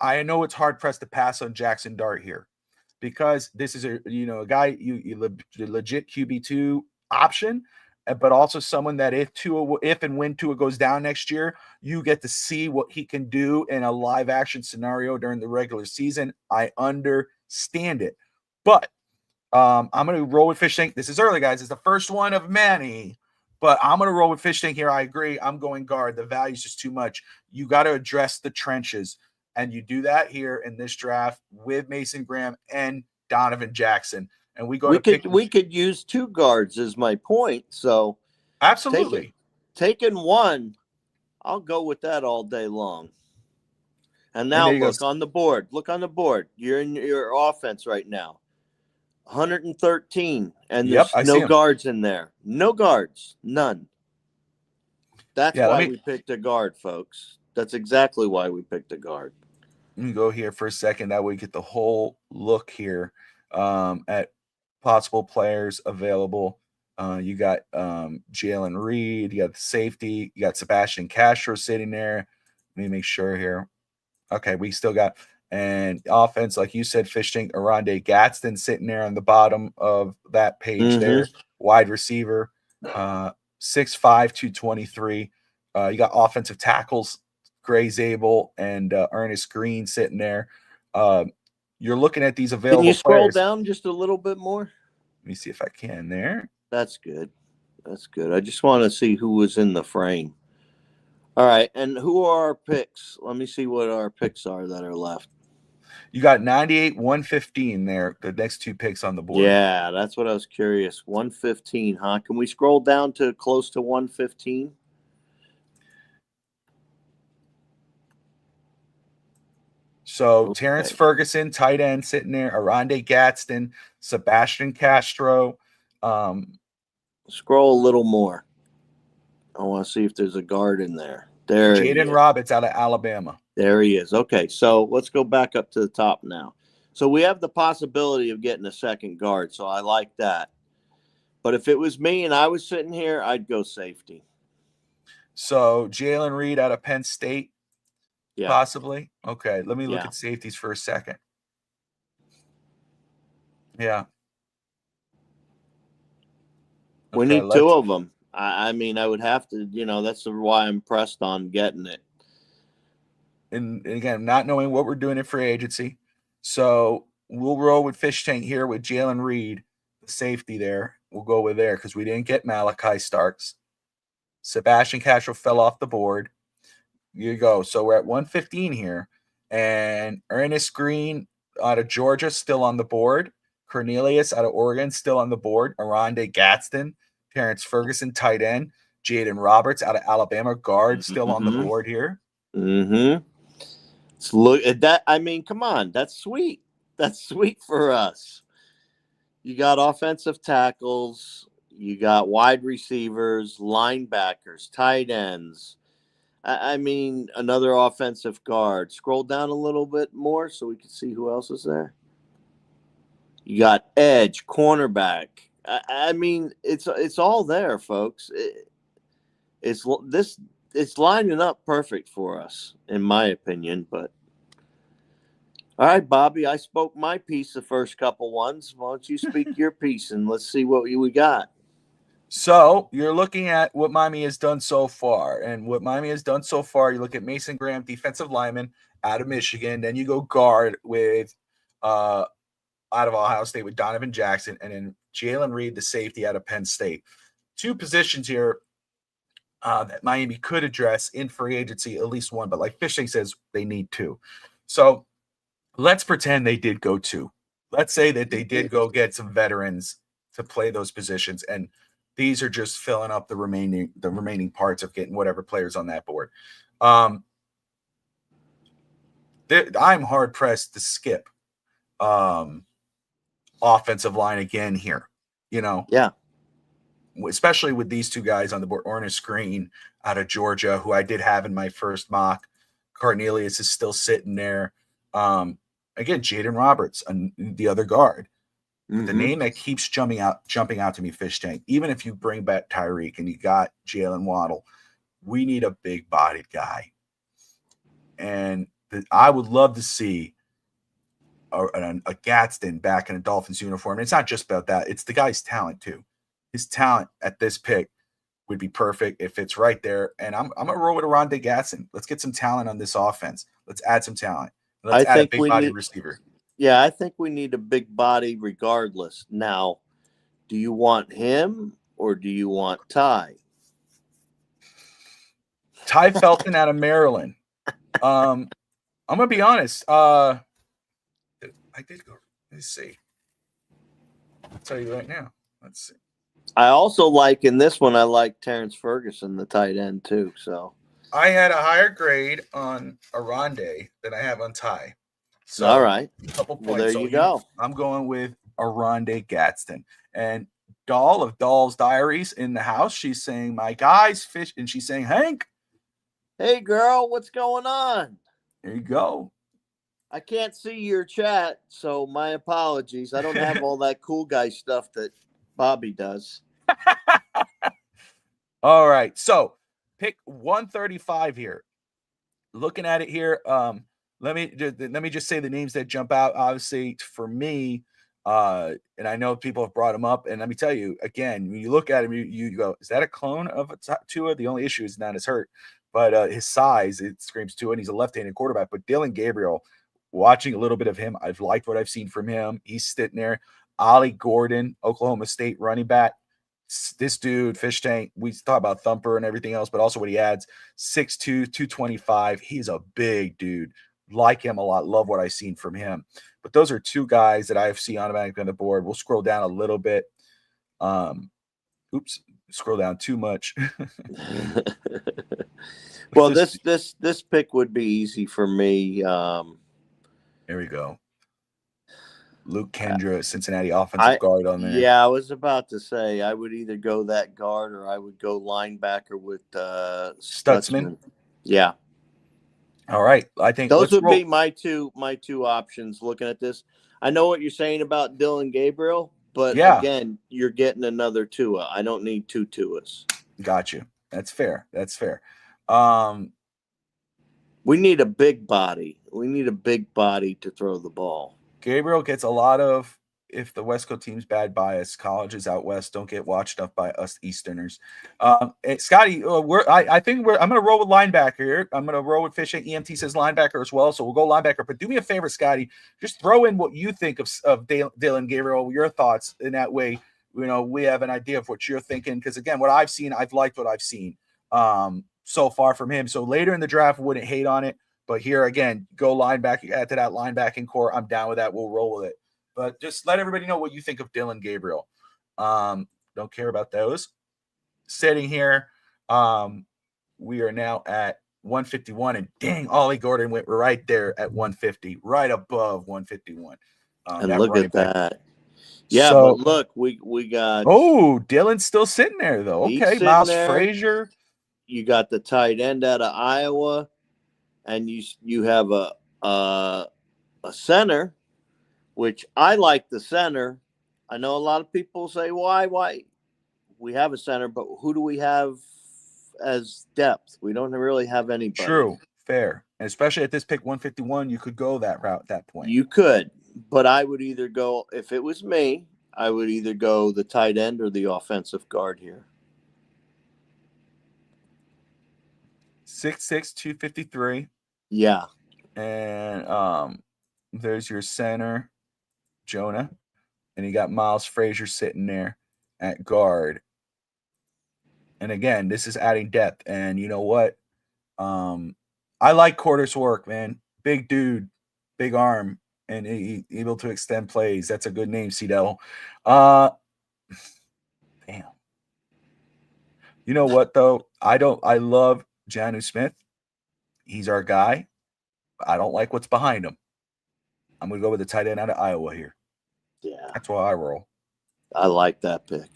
I know it's hard pressed to pass on Jackson Dart here because this is a guy you legit QB2 option, but also someone that if and when Tua goes down next year, you get to see what he can do in a live action scenario during the regular season. I understand it, but I'm going to roll with Fish Tank. This is early, guys. It's the first one of many. But I'm going to roll with Fish Tank here. I agree. I'm going guard. The value is just too much. You got to address the trenches. And you do that here in this draft with Mason Graham and Donovan Jackson. And we could use 2 guards is my point. So absolutely. Taking one, I'll go with that all day long. And now look on the board. Look on the board. You're in your offense right now. 113, and there's no guards in there. No guards, none. That's why we picked a guard, folks. That's exactly why we picked a guard. Let me go here for a second. That way we get the whole look here at possible players available. You got Jalen Reed. You got the safety. You got Sebastian Castro sitting there. Let me make sure here. Okay, we still got – and offense, like you said, Fish Tank, Arande Gadsden sitting there on the bottom of that page there. Wide receiver, 6'5", 223. You got offensive tackles, Gray Zabel and Ernest Green sitting there. you're looking at these Can available you scroll players. down just a little bit more? Let me see if I can there. That's good. That's good. I just want to see who was in the frame. All right, and who are our picks? Let me see what our picks are that are left. You got 98, 115 there, the next two picks on the board. Yeah, that's what I was curious. 115, huh? Can we scroll down to close to 115? So Terrence Ferguson, tight end, sitting there. Arande Gadsden, Sebastian Castro. Scroll a little more. I want to see if there's a guard in there. There he Jaden is. Roberts out of Alabama. There he is. Okay, so let's go back up to the top now. So we have the possibility of getting a second guard, so I like that. But if it was me and I was sitting here, I'd go safety. So Jalen Reed out of Penn State, Yeah. possibly. Okay, let me look at safeties for a second. Yeah. We need two of them. I mean, I would have to, that's why I'm pressed on getting it. And again, not knowing what we're doing in free agency. So we'll roll with Fish Tank here with Jalen Reed, the safety there. We'll go with there because we didn't get Malachi Starks. Sebastian Castro fell off the board. Here you go. So we're at 115 here. And Ernest Green out of Georgia still on the board. Cornelius out of Oregon still on the board. Arande Gadsden, Terrence Ferguson, tight end. Jaden Roberts out of Alabama, guard, still on the board here. Mm-hmm. Let's look at that. I mean, come on. That's sweet. That's sweet for us. You got offensive tackles. You got wide receivers, linebackers, tight ends. I mean, another offensive guard. Scroll down a little bit more so we can see who else is there. You got edge, cornerback. I mean, it's all there, folks. It's lining up perfect for us, in my opinion. But all right, Bobby, I spoke my piece the first couple ones. Why don't you speak your piece and let's see what we got. So you're looking at what Miami has done so far. And what Miami has done so far, you look at Mason Graham, defensive lineman out of Michigan. Then you go guard with out of Ohio State with Donovan Jackson. And then Jalen Reed, the safety out of Penn State. Two positions here that Miami could address in free agency, at least one. But like Fishing says, they need two. So let's pretend they did go two. Let's say that they did go get some veterans to play those positions. And these are just filling up the remaining parts of getting whatever players on that board. I'm hard pressed to skip offensive line again here. Yeah, especially with these two guys on the board. Ernest Green out of Georgia, who I did have in my first mock. Cornelius is still sitting there. Again, Jaden Roberts, the other guard. The name that keeps jumping out to me, Fish Tank, even if you bring back Tyreek and you got Jalen Waddle, we need a big-bodied guy. And I would love to see a Gadsden back in a Dolphins uniform. And it's not just about that. It's the guy's talent, too. His talent at this pick would be perfect if it's right there. And I'm going to roll with Arande Gadsden. Let's get some talent on this offense. Let's add some talent. Let's add a big-bodied receiver. Yeah, I think we need a big body regardless. Now, do you want him or do you want Ty? Ty Felton out of Maryland. I'm going to be honest. I did go. Let's see. I'll tell you right now. Let's see. I also like in this one, I like Terrence Ferguson, the tight end, too. So I had a higher grade on Arande than I have on Ty. So, all right. A couple points. Well, there you go. I'm going with Arande Gadsden. And Doll of Doll's Diaries in the house. She's saying, my guys, Fish. And she's saying, Hank. Hey, girl, what's going on? There you go. I can't see your chat, so my apologies. I don't have all that cool guy stuff that Bobby does. All right. So pick 135 here. Looking at it here, let me just say the names that jump out. Obviously, for me, and I know people have brought him up. And let me tell you again, when you look at him, you go, "Is that a clone of Tua?" The only issue is not his hurt, but his size, it screams Tua, and he's a left-handed quarterback. But Dylan Gabriel, watching a little bit of him. I've liked what I've seen from him. He's sitting there. Ollie Gordon, Oklahoma State running back. This dude, Fish Tank, we talk about thumper and everything else, but also what he adds, 6'2", 225. He's a big dude. Like him a lot. Love what I've seen from him. But those are two guys that I see automatically on the board. We'll scroll down a little bit. Oops, scroll down too much. Well, this pick would be easy for me. There we go. Luke Kendra, Cincinnati offensive guard on there. Yeah, I was about to say I would either go that guard or I would go linebacker with Stutzman. Yeah. All right. I think those would be my two options looking at this. I know what you're saying about Dylan Gabriel, but again, you're getting another Tua. I don't need two Tuas. Got you. That's fair. That's fair. We need a big body. We need a big body to throw the ball. Gabriel gets a lot of, if the West Coast team's bad bias, colleges out west don't get watched up by us Easterners. Scotty, I think I'm going to roll with linebacker here. I'm going to roll with Fish. EMT says linebacker as well, so we'll go linebacker. But do me a favor, Scotty, just throw in what you think of Dylan Gabriel, your thoughts in that way. We have an idea of what you're thinking, because again, what I've seen, I've liked what I've seen so far from him. So later in the draft, wouldn't hate on it. But here again, go linebacker, add to that linebacking core. I'm down with that. We'll roll with it. But just let everybody know what you think of Dylan Gabriel. Don't care about those. Sitting here, we are now at 151, and dang, Ollie Gordon went right there at 150, right above 151. And look at that. Yeah, so, but look, we got. Oh, Dylan's still sitting there though. Okay, Miles Frazier. You got the tight end out of Iowa. And you have a center, which I like the center. I know a lot of people say, why? We have a center, but who do we have as depth? We don't really have anybody. True, fair. And especially at this pick 151, you could go that route at that point. You could, but I would either go, if it was me, I would either go the tight end or the offensive guard here. 6'6", 253. Yeah. And there's your center, Jonah. And you got Miles Frazier sitting there at guard. And again, this is adding depth. And you know what? I like Quarter's work, man. Big dude, big arm, and able to extend plays. That's a good name, Cedell. Damn. You know what, though? I love Jonnu Smith. He's our guy. I don't like what's behind him. I'm going to go with the tight end out of Iowa here. Yeah. That's why I roll. I like that pick.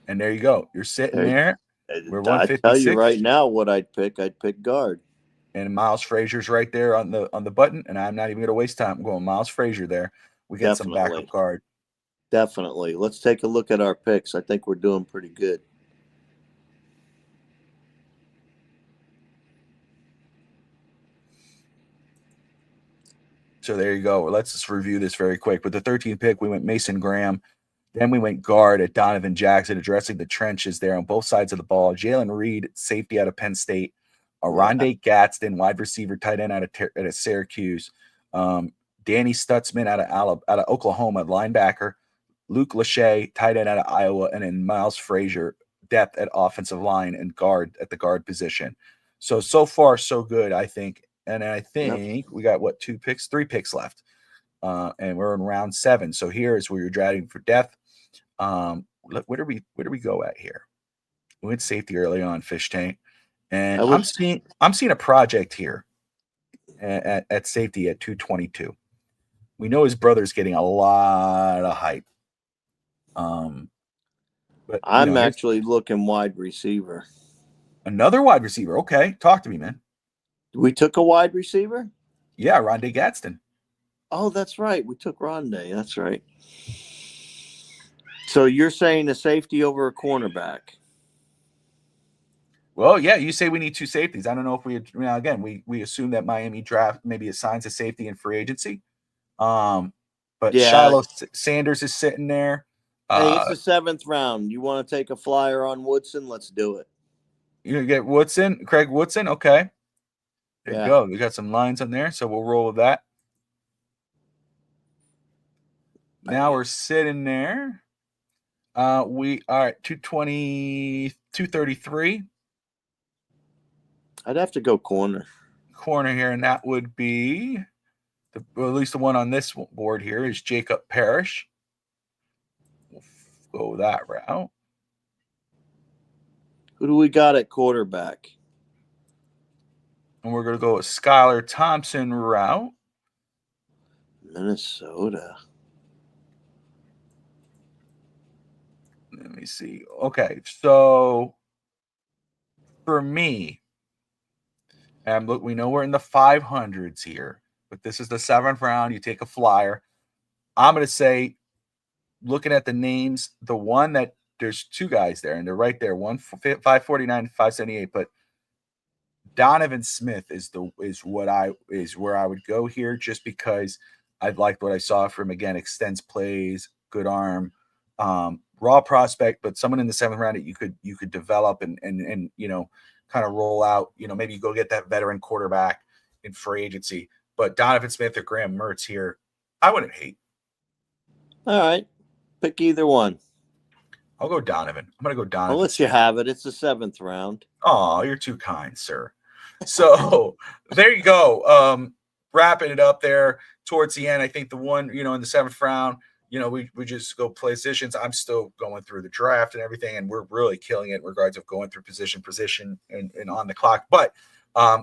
And there you go. You're sitting there. We're 156. I tell you right now what I'd pick. I'd pick guard. And Miles Frazier's right there on the button, and I'm not even going to waste time. I'm going Miles Frazier there. We get some backup guard. Definitely. Let's take a look at our picks. I think we're doing pretty good. So there you go. Let's just review this very quick. With the 13th pick, we went Mason Graham. Then we went guard at Donovan Jackson, addressing the trenches there on both sides of the ball. Jalen Reed, safety out of Penn State. Rondé Gadsden, wide receiver, tight end out of Syracuse. Danny Stutzman out of Oklahoma, linebacker. Luke Lachey, tight end out of Iowa. And then Miles Frazier, depth at offensive line and guard at the guard position. So far, so good, I think. And I think we got, three picks left. And we're in round 7. So here is where you're drafting for depth. Where do we go at here? We went safety early on, Fish Tank. And I'm seeing a project here at safety at 222. We know his brother's getting a lot of hype. But I'm actually looking wide receiver. Another wide receiver. Okay. Talk to me, man. We took a wide receiver? Yeah, Rondé Gadsden. Oh, that's right. We took Rondé. That's right. So you're saying a safety over a cornerback? Well, yeah, you say we need 2 safeties. I don't know if again, we assume that Miami draft maybe assigns a safety in free agency. But Shiloh Sanders is sitting there. Hey, it's the 7th round. You want to take a flyer on Woodson? Let's do it. You get Woodson, Craig Woodson. Okay. There you go. We got some lines on there, so we'll roll with that. Now we're sitting there. We are at 220, 233 I'd have to go corner. corner here, and that would be or at least the one on this board here is Jacob Parrish. We'll go that route. Who do we got at quarterback? And we're going to go with Skylar Thompson route. Minnesota. Let me see. Okay, so for me, and look, we know we're in the 500s here, but this is the 7th round. You take a flyer. I'm going to say, looking at the names, the one that there's 2 guys there, and they're right there, one 549, 578. But Donovan Smith is where I would go here, just because I liked what I saw from him. Again, extends plays, good arm, raw prospect, but someone in the 7th round that you could develop and kind of roll out. Maybe you go get that veteran quarterback in free agency. But Donovan Smith or Graham Mertz here, I wouldn't hate. All right. Pick either one. I'll go Donovan. I'm going to go Donovan. I'll let you have it. It's the 7th round. Oh, you're too kind, sir. So there you go. Wrapping it up there towards the end. I think the one, in the 7th round, we just go positions. I'm still going through the draft and everything, and we're really killing it in regards of going through position and on the clock. But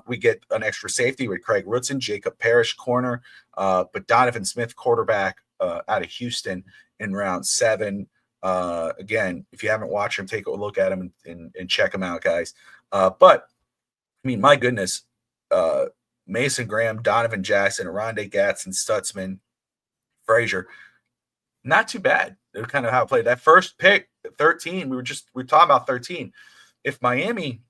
we get an extra safety with Craig Rootson, Jacob Parrish, corner, but Donovan Smith, quarterback out of Houston in round 7. Again, if you haven't watched him, take a look at him and check him out, guys. But I mean, my goodness, Mason Graham, Donovan Jackson, Rondé Gatson, Stutzman, Frazier, not too bad. They're kind of how it played. That first pick, 13, we were talking about 13. If Miami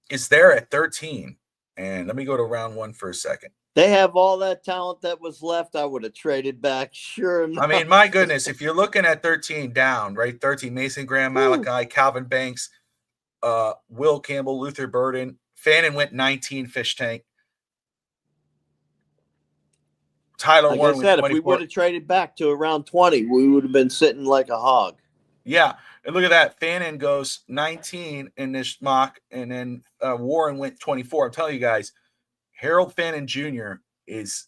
is there at 13, and let me go to round 1 for a second. They have all that talent that was left. I would have traded back. Sure enough. I mean, my goodness, if you're looking at 13 down, right? 13, Mason Graham, Malachi, Calvin Banks, Will Campbell, Luther Burden. Fannin went 19, Fish Tank. Tyler like Warren I said, went 24. if we would have traded back to around 20, we would have been sitting like a hog. Yeah, and look at that. Fannin goes 19 in this mock, and then Warren went 24. I'm telling you guys, Harold Fannin Jr. is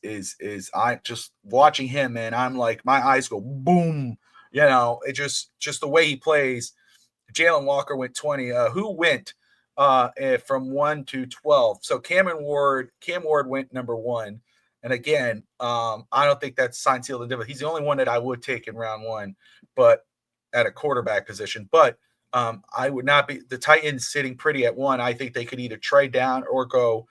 I just watching him, man. I'm like, my eyes go boom. It just the way he plays. Jalen Walker went 20. Who went from 1 to 12? So Cam Ward went number 1. And again, I don't think that's signed, sealed, and delivered. He's the only one that I would take in round 1, but at a quarterback position. But I would not be the Titans sitting pretty at 1. I think they could either trade down or go.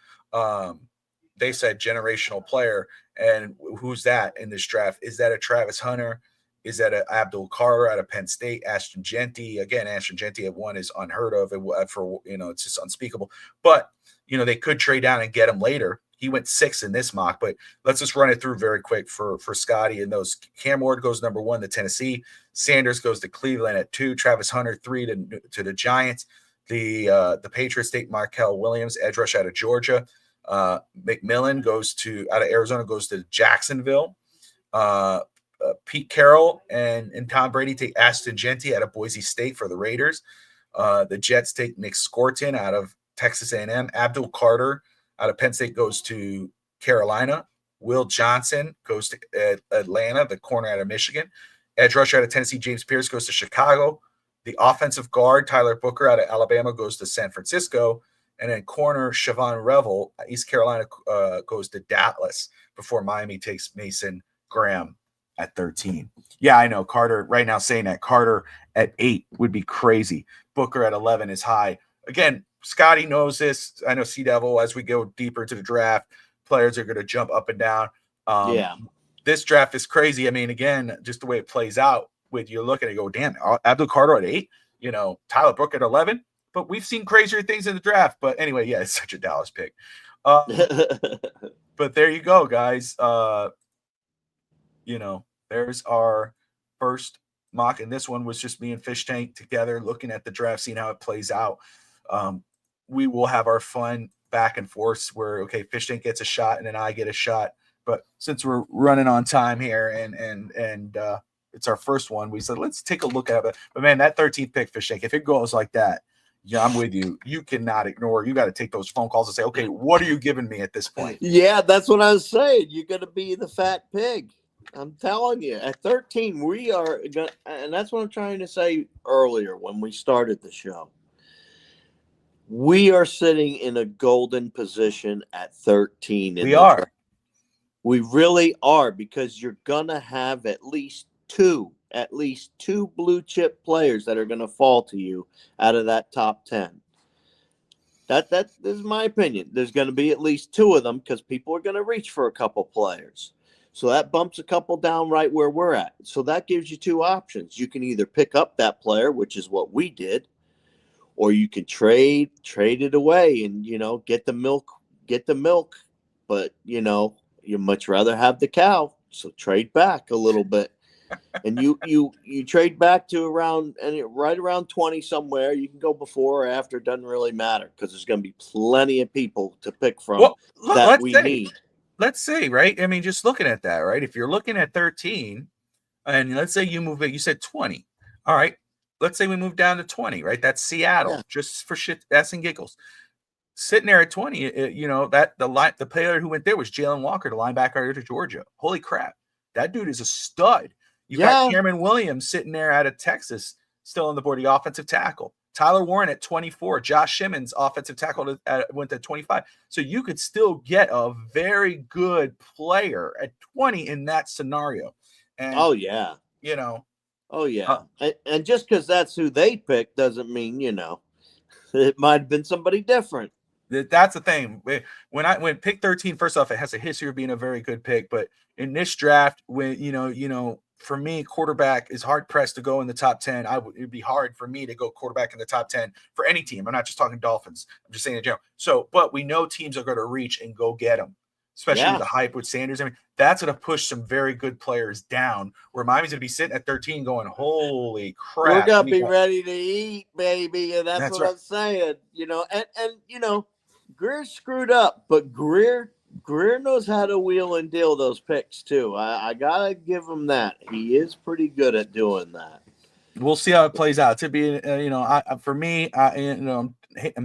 They said generational player, and who's that in this draft? Is that a Travis Hunter? Is that a Abdul Carter out of Penn State? Ashton Genty. Again, Ashton Genty at 1 is unheard of. It's just unspeakable. But they could trade down and get him later. He went 6 in this mock, but let's just run it through very quick for Scotty and those. Cam Ward goes number 1 to Tennessee. Sanders goes to Cleveland at 2. Travis Hunter 3 to the Giants. The Patriots take Markel Williams, edge rush out of Georgia. McMillan out of Arizona goes to Jacksonville. Pete Carroll and Tom Brady take Ashton Genty out of Boise State for the Raiders. The Jets take Nick Scorton out of Texas A&M. Abdul Carter out of Penn State goes to Carolina. Will Johnson goes to Atlanta, the corner out of Michigan. Edge rusher out of Tennessee, James Pierce, goes to Chicago. The offensive guard, Tyler Booker out of Alabama, goes to San Francisco. And then corner Siobhan Revel, East Carolina, goes to Dallas before Miami takes Mason Graham at 13. Yeah, I know. Carter, right now saying that Carter at 8 would be crazy. Booker at 11 is high. Again, Scotty knows this. I know Sea Devil, as we go deeper into the draft, players are going to jump up and down. This draft is crazy. I mean, again, just the way it plays out with you look at it, go, damn, Abdul Carter at 8, Tyler Booker at 11. But we've seen crazier things in the draft. But anyway, yeah, it's such a Dallas pick. But there you go, guys. There's our first mock. And this one was just me and Fish Tank together looking at the draft, seeing how it plays out. We will have our fun back and forth where, okay, Fish Tank gets a shot and then I get a shot. But since we're running on time here and It's our first one. We said, let's take a look at it. But man, that 13th pick, Fish Tank, if it goes like that, yeah, I'm with you. You cannot ignore. You got to take those phone calls and say, okay, what are you giving me at this point? Yeah, that's what I was saying. You're going to be the fat pig. I'm telling you, at 13, we are going to, and that's what I'm trying to say earlier when we started the show. We are sitting in a golden position at 13. We are. Draft. We really are, because you're going to have at least two blue chip players that are going to fall to you out of that top 10. That is my opinion. There's going to be at least two of them, because people are going to reach for a couple players. So that bumps a couple down right where we're at. So that gives you two options. You can either pick up that player, which is what we did, or you can trade it away and, get the milk. But, you much rather have the cow. So trade back a little bit. And you trade back to right around 20 somewhere. You can go before or after. It doesn't really matter, because there's going to be plenty of people to pick from need. Let's say, right? I mean, just looking at that, right? If you're looking at 13, and let's say you move it, you said 20. All right. Let's say we move down to 20, right? That's Seattle, just for shit, ass and giggles. Sitting there at 20, that the player who went there was Jalen Walker, the linebacker out of Georgia. Holy crap. That dude is a stud. You got Cameron Williams sitting there out of Texas, still on the board, the offensive tackle. Tyler Warren at 24. Josh Simmons, offensive tackle, went to 25. So you could still get a very good player at 20 in that scenario. And, oh, yeah. And just because that's who they picked doesn't mean, it might have been somebody different. That's the thing. When pick 13, first off, it has a history of being a very good pick. But in this draft, when, for me, quarterback is hard pressed to go in the top 10. It'd be hard for me to go quarterback in the top 10 for any team. I'm not just talking Dolphins. I'm just saying in general. So, but we know teams are going to reach and go get them, especially with the hype with Sanders. I mean, that's going to push some very good players down, where Miami's going to be sitting at 13 going, holy crap. We're going to be ready to eat, baby. And that's what I'm saying, and Greer screwed up, but Greer knows how to wheel and deal those picks too. I gotta give him that. He is pretty good at doing that. We'll see how it plays out. To be, for me, I'm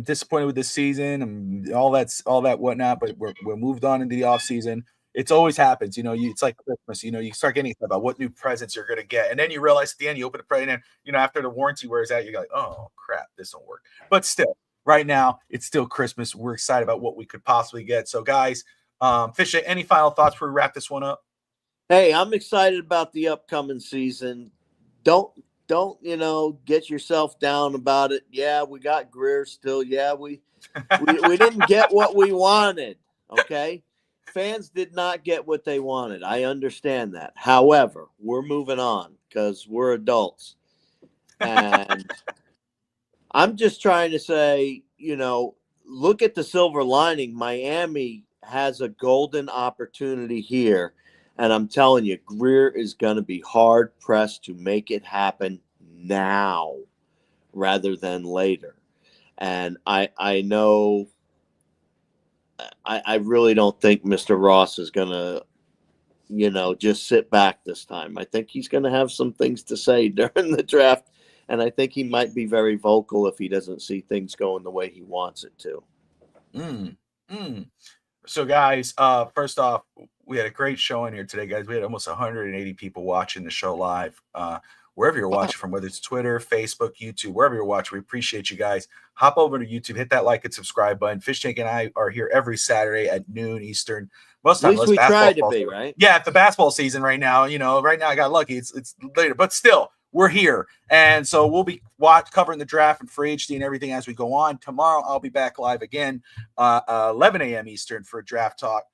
disappointed with this season and all that whatnot. But we're moved on into the off season. It's always happens. It's like Christmas. You start getting about what new presents you're gonna get, and then you realize at the end you open the present, and after the warranty wears out, you're like, oh crap, this won't work. But still, right now it's still Christmas. We're excited about what we could possibly get. So, guys. Fish, any final thoughts before we wrap this one up? Hey, I'm excited about the upcoming season. Don't get yourself down about it. Yeah, we got Greer still. Yeah, we didn't get what we wanted. Okay, fans did not get what they wanted. I understand that. However, we're moving on because we're adults, and I'm just trying to say, look at the silver lining. Miami has a golden opportunity here, and I'm telling you, Greer is going to be hard pressed to make it happen now rather than later. And I know I really don't think Mr. Ross is going to just sit back this time. I think he's going to have some things to say during the draft, and I think he might be very vocal if he doesn't see things going the way he wants it to. So, guys, first off, we had a great show in here today, guys. We had almost 180 people watching the show live. Wherever you're watching from, whether it's Twitter, Facebook, YouTube, wherever you're watching, we appreciate you guys. Hop over to YouTube, hit that like and subscribe button. Fish Tank and I are here every Saturday at noon Eastern. Most at least we try to be, right? Yeah, it's the basketball season right now. Right now I got lucky. It's later, but still, we're here. And so we'll be covering the draft and free agency and everything as we go on. Tomorrow, I'll be back live again, 11 a.m. Eastern for draft talk.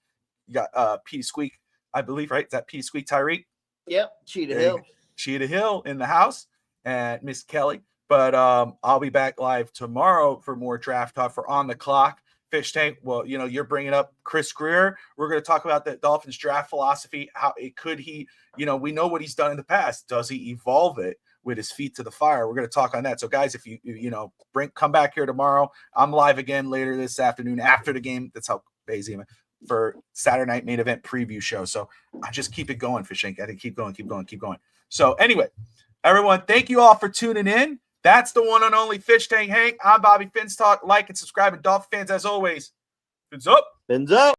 You got P. Squeak, I believe, right? Is that P. Squeak Tyreek? Yep, Cheetah Hill in the house, and Miss Kelly. But I'll be back live tomorrow for more draft talk for On the Clock. Fish Tank, well, you're bringing up Chris Greer. We're going to talk about the Dolphins draft philosophy. How it could he, we know what he's done in the past. Does he evolve it with his feet to the fire? We're going to talk on that. So, guys, if you come back here tomorrow, I'm live again later this afternoon after the game. That's how busy I'm for Saturday night main event preview show. So I just keep it going, Fish Tank. I think keep going. So anyway, everyone, thank you all for tuning in. That's the one and only Fish Tank Hank. I'm Bobby Fins Talk. Like and subscribe, and Dolphin fans, as always, fins up. Fins up.